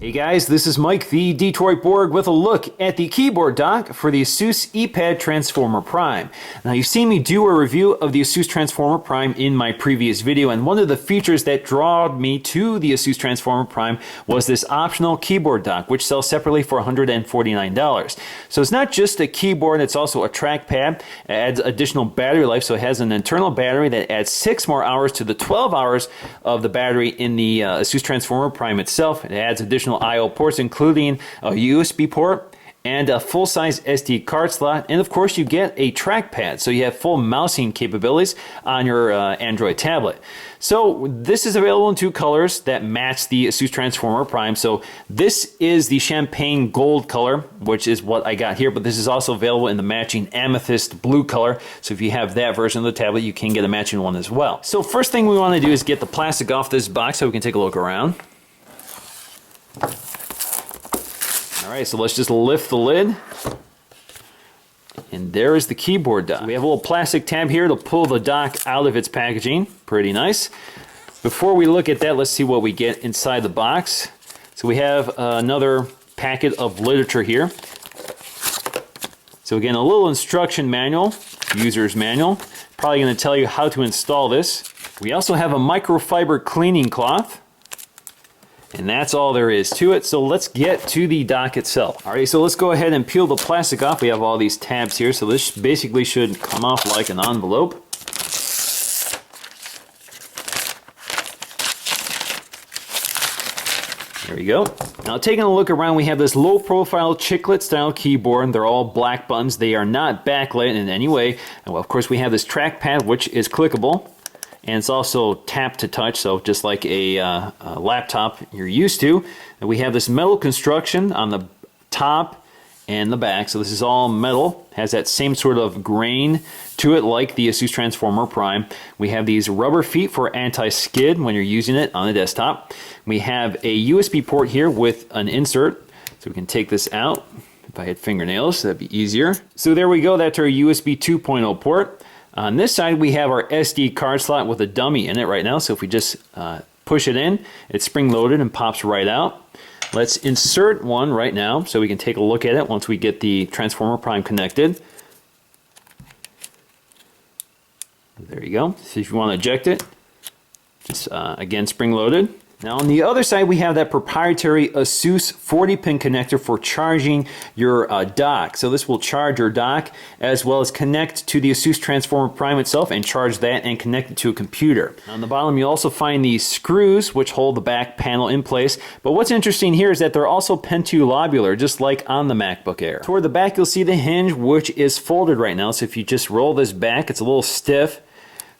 Hey guys, this is Mike, the Detroit Borg, with a look at the keyboard dock for the Asus ePad Transformer Prime. Now, you've seen me do a review of the Asus Transformer Prime in my previous video, and one of the features that drawed me to the Asus Transformer Prime was this optional keyboard dock, which sells separately for $149. So it's not just a keyboard, it's also a trackpad. It adds additional battery life, so it has an internal battery that adds 6 more hours to the 12 hours of the battery in the Asus Transformer Prime itself. It adds additional I/O ports, including a USB port and a full-size SD card slot, and of course you get a trackpad, so you have full mousing capabilities on your Android tablet. So this is available in 2 colors that match the Asus Transformer Prime. So this is the champagne gold color, which is what I got here, but this is also available in the matching amethyst blue color. So if you have that version of the tablet, you can get a matching one as well. So first thing we want to do is get the plastic off this box so we can take a look around. Alright, so let's just lift the lid. And there is the keyboard dock. So we have a little plastic tab here to pull the dock out of its packaging. Pretty nice. Before we look at that, let's see what we get inside the box. So we have another packet of literature here. So again, a little instruction manual, user's manual. Probably going to tell you how to install this. We also have a microfiber cleaning cloth. And that's all there is to it, so let's get to the dock itself. Alright, so let's go ahead and peel the plastic off. We have all these tabs here, so this basically should come off like an envelope. There we go. Now, taking a look around, we have this low-profile chiclet-style keyboard. They're all black buttons. They are not backlit in any way. And well, of course, we have this trackpad, which is clickable. And it's also tap to touch, so just like a laptop you're used to. And we have this metal construction on the top and the back. So this is all metal, has that same sort of grain to it like the Asus Transformer Prime. We have these rubber feet for anti-skid when you're using it on the desktop. We have a USB port here with an insert, so we can take this out. If I had fingernails, that'd be easier. So there we go, that's our USB 2.0 port. On this side, we have our SD card slot with a dummy in it right now. So if we just push it in, it's spring-loaded and pops right out. Let's insert one right now so we can take a look at it once we get the Transformer Prime connected. There you go. So if you want to eject it, just again, spring-loaded. Now on the other side, we have that proprietary Asus 40-pin connector for charging your dock. So this will charge your dock as well as connect to the Asus Transformer Prime itself and charge that and connect it to a computer. On the bottom, you'll also find these screws which hold the back panel in place. But what's interesting here is that they're also pentulobular, just like on the MacBook Air. Toward the back, you'll see the hinge, which is folded right now. So if you just roll this back, it's a little stiff.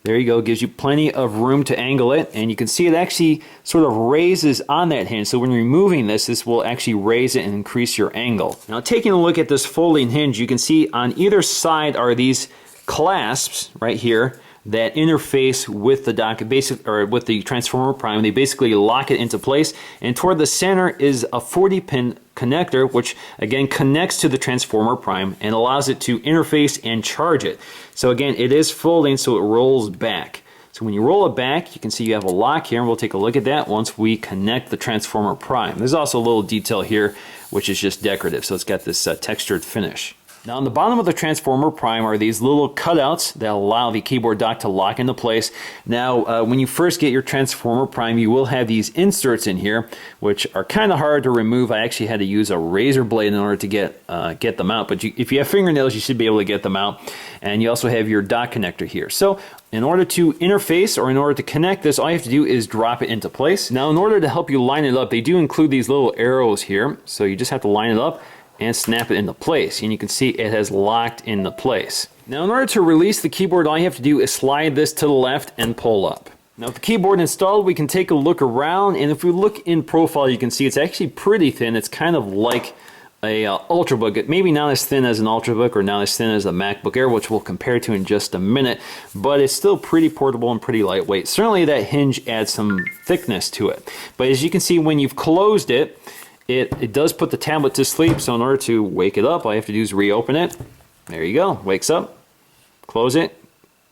There you go, gives you plenty of room to angle it, and you can see it actually sort of raises on that hinge. So when you're removing this, this will actually raise it and increase your angle. Now, taking a look at this folding hinge, you can see on either side are these clasps right here that interface with the dock, or with the Transformer Prime. They basically lock it into place, and toward the center is a 40-pin connector, which again connects to the Transformer Prime and allows it to interface and charge it. So again, it is folding, so it rolls back. So when you roll it back, you can see you have a lock here, and we'll take a look at that once we connect the Transformer Prime. There's also a little detail here, which is just decorative, so it's got this textured finish. Now on the bottom of the Transformer Prime are these little cutouts that allow the keyboard dock to lock into place. Now when you first get your Transformer Prime, you will have these inserts in here, which are kind of hard to remove. I actually had to use a razor blade in order to get them out, but if you have fingernails, you should be able to get them out. And you also have your dock connector here. So in order to interface, or in order to connect this, all you have to do is drop it into place. Now in order to help you line it up, they do include these little arrows here, so you just have to line it up and snap it into place, and you can see it has locked into place. Now in order to release the keyboard, all you have to do is slide this to the left and pull up. Now with the keyboard installed, we can take a look around, and if we look in profile, you can see it's actually pretty thin. It's kind of like a Ultrabook. Maybe not as thin as an Ultrabook or not as thin as a MacBook Air, which we'll compare to in just a minute, but it's still pretty portable and pretty lightweight. Certainly that hinge adds some thickness to it. But as you can see, when you've closed it, it does put the tablet to sleep, so in order to wake it up, all you have to do is reopen it. There you go, wakes up, close it,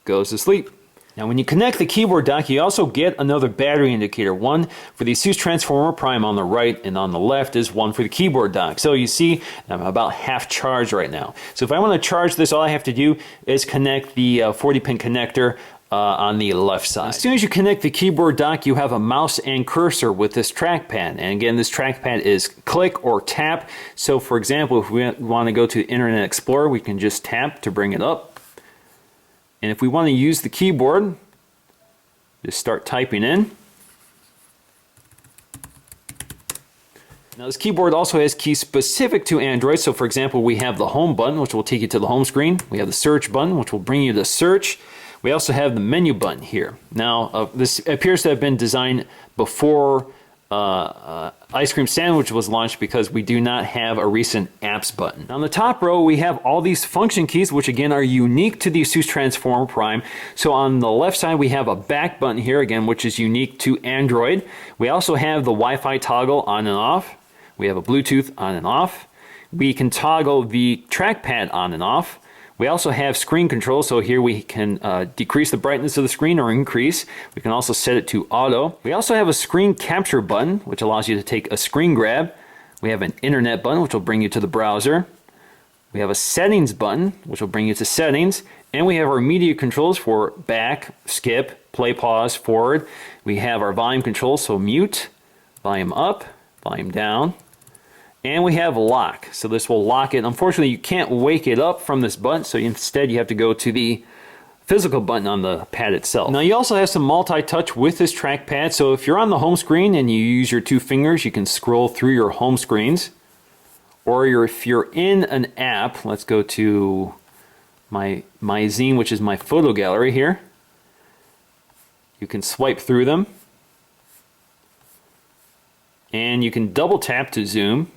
goes to sleep. Now when you connect the keyboard dock, you also get another battery indicator. One for the Asus Transformer Prime on the right, and on the left is one for the keyboard dock. So you see I'm about half charged right now. So if I want to charge this, all I have to do is connect the 40-pin connector on the left side. As soon as you connect the keyboard dock, you have a mouse and cursor with this trackpad. And again, this trackpad is click or tap. So for example, if we want to go to Internet Explorer, we can just tap to bring it up. And if we want to use the keyboard, just start typing in. Now this keyboard also has keys specific to Android. So for example, we have the home button, which will take you to the home screen. We have the search button, which will bring you to search. We also have the menu button here. Now this appears to have been designed before Ice Cream Sandwich was launched, because we do not have a recent apps button. On the top row, we have all these function keys, which again are unique to the Asus Transformer Prime. So on the left side, we have a back button here, again, which is unique to Android. We also have the Wi-Fi toggle on and off. We have a Bluetooth on and off. We can toggle the trackpad on and off. We also have screen control, so here we can decrease the brightness of the screen or increase. We can also set it to auto. We also have a screen capture button, which allows you to take a screen grab. We have an internet button, which will bring you to the browser. We have a settings button, which will bring you to settings. And we have our media controls for back, skip, play, pause, forward. We have our volume controls, so mute, volume up, volume down. And we have lock, so this will lock it. Unfortunately, you can't wake it up from this button, so instead you have to go to the physical button on the pad itself. Now you also have some multi-touch with this trackpad, so if you're on the home screen and you use your 2 fingers, you can scroll through your home screens. Or if you're in an app, let's go to my zine, which is my photo gallery here. You can swipe through them. And you can double tap to zoom.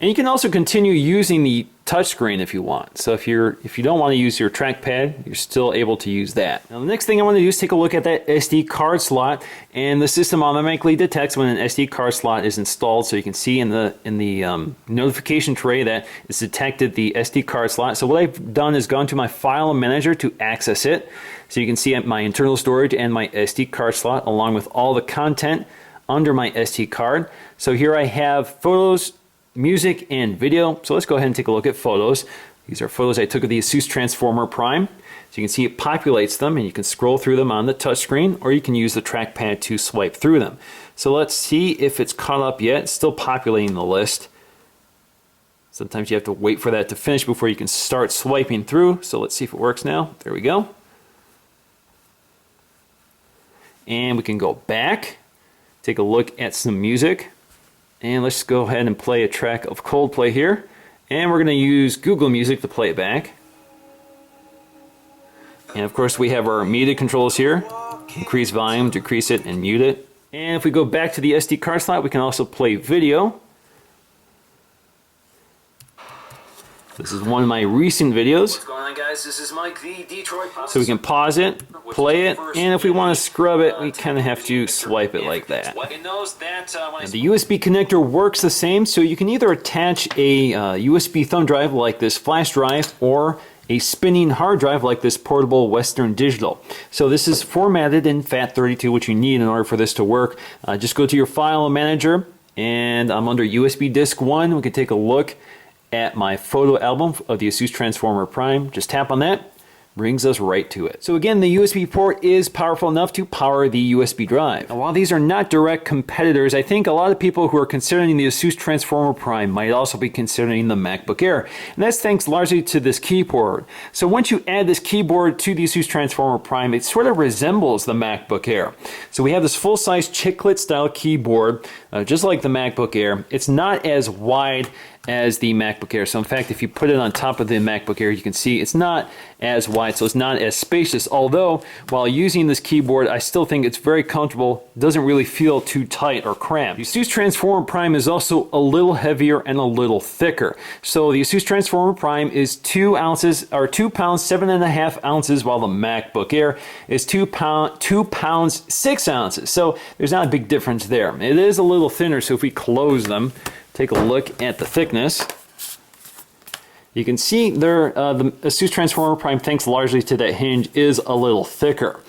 And you can also continue using the touchscreen if you want. So if you don't want to use your trackpad, you're still able to use that. Now the next thing I want to do is take a look at that SD card slot, and the system automatically detects when an SD card slot is installed. So you can see in the notification tray that it's detected the SD card slot. So what I've done is gone to my file manager to access it. So you can see my internal storage and my SD card slot, along with all the content under my SD card. So here I have photos, music, and video. So let's go ahead and take a look at photos. These are photos I took of the Asus Transformer Prime. So you can see it populates them, and you can scroll through them on the touchscreen, or you can use the trackpad to swipe through them. So let's see if it's caught up yet. It's still populating the list. Sometimes you have to wait for that to finish before you can start swiping through. So let's see if it works now. There we go. And we can go back, take a look at some music. And let's go ahead and play a track of Coldplay here. And we're going to use Google Music to play it back. And of course we have our media controls here. Increase volume, decrease it, and mute it. And if we go back to the SD card slot, we can also play video. This is one of my recent videos. What's going on, guys? This is Mike, the Detroit. So we can pause it, play it, and if we want to scrub it, we kind of have to swipe it like that. And the USB connector works the same, so you can either attach a USB thumb drive like this flash drive, or a spinning hard drive like this portable Western Digital. So this is formatted in FAT32, which you need in order for this to work. Just go to your file manager, and I'm under USB disk 1. We can take a look at my photo album of the Asus Transformer Prime. Just tap on that, brings us right to it. So again, the USB port is powerful enough to power the USB drive. Now, while these are not direct competitors, I think a lot of people who are considering the Asus Transformer Prime might also be considering the MacBook Air. And that's thanks largely to this keyboard. So once you add this keyboard to the Asus Transformer Prime, it sort of resembles the MacBook Air. So we have this full-size chiclet style keyboard, just like the MacBook Air. It's not as wide as the MacBook Air. So in fact, if you put it on top of the MacBook Air, you can see it's not as wide, so it's not as spacious. Although, while using this keyboard, I still think it's very comfortable. It doesn't really feel too tight or cramped. The Asus Transformer Prime is also a little heavier and a little thicker. So the Asus Transformer Prime is 2 pounds 7.5 ounces, while the MacBook Air is 2 pounds 6 ounces. So there's not a big difference there. It is a little thinner, so if we close them, take a look at the thickness. You can see there the Asus Transformer Prime, thanks largely to that hinge, is a little thicker.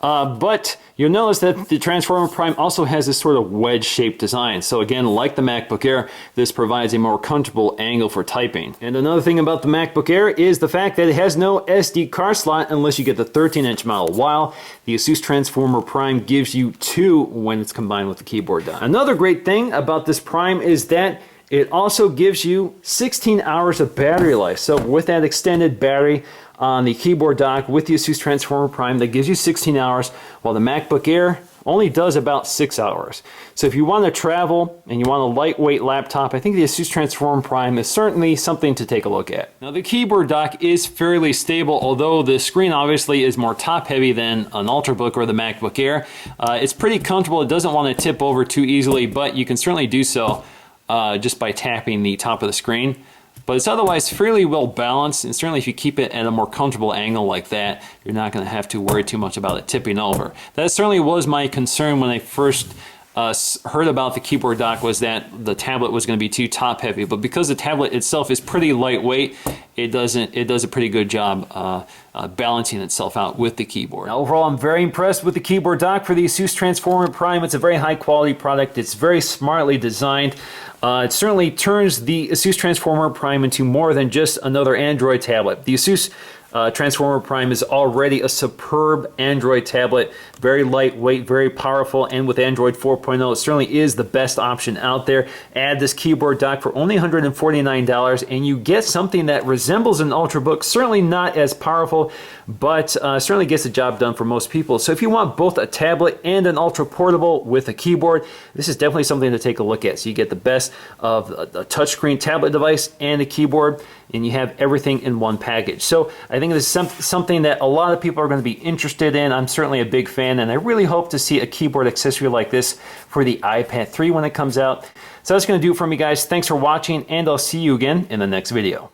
But you'll notice that the Transformer Prime also has this sort of wedge-shaped design. So again, like the MacBook Air, this provides a more comfortable angle for typing. And another thing about the MacBook Air is the fact that it has no SD card slot unless you get the 13-inch model, while the Asus Transformer Prime gives you 2 when it's combined with the keyboard dock. Another great thing about this Prime is that it also gives you 16 hours of battery life. So with that extended battery on the keyboard dock with the Asus Transformer Prime, that gives you 16 hours, while the MacBook Air only does about 6 hours. So if you want to travel and you want a lightweight laptop, I think the Asus Transformer Prime is certainly something to take a look at. Now the keyboard dock is fairly stable, although the screen obviously is more top heavy than an Ultrabook or the MacBook Air. It's pretty comfortable. It doesn't want to tip over too easily, but you can certainly do so just by tapping the top of the screen. But it's otherwise fairly well balanced, and certainly if you keep it at a more comfortable angle like that, you're not going to have to worry too much about it tipping over. That certainly was my concern when I first heard about the keyboard dock, was that the tablet was going to be too top heavy. But because the tablet itself is pretty lightweight, it does a pretty good job balancing itself out with the keyboard. Now, overall, I'm very impressed with the keyboard dock for the Asus Transformer Prime. It's a very high quality product. It's very smartly designed. It certainly turns the Asus Transformer Prime into more than just another Android tablet. The Asus Transformer Prime is already a superb Android tablet, very lightweight, very powerful, and with Android 4.0, it certainly is the best option out there. Add this keyboard dock for only $149, and you get something that resembles an Ultrabook, certainly not as powerful, but certainly gets the job done for most people. So if you want both a tablet and an Ultra Portable with a keyboard, this is definitely something to take a look at. So you get the best of a touchscreen tablet device and a keyboard, and you have everything in one package. So I think this is something that a lot of people are going to be interested in. I'm certainly a big fan, and I really hope to see a keyboard accessory like this for the iPad 3 when it comes out. So that's going to do it for me, guys. Thanks for watching, and I'll see you again in the next video.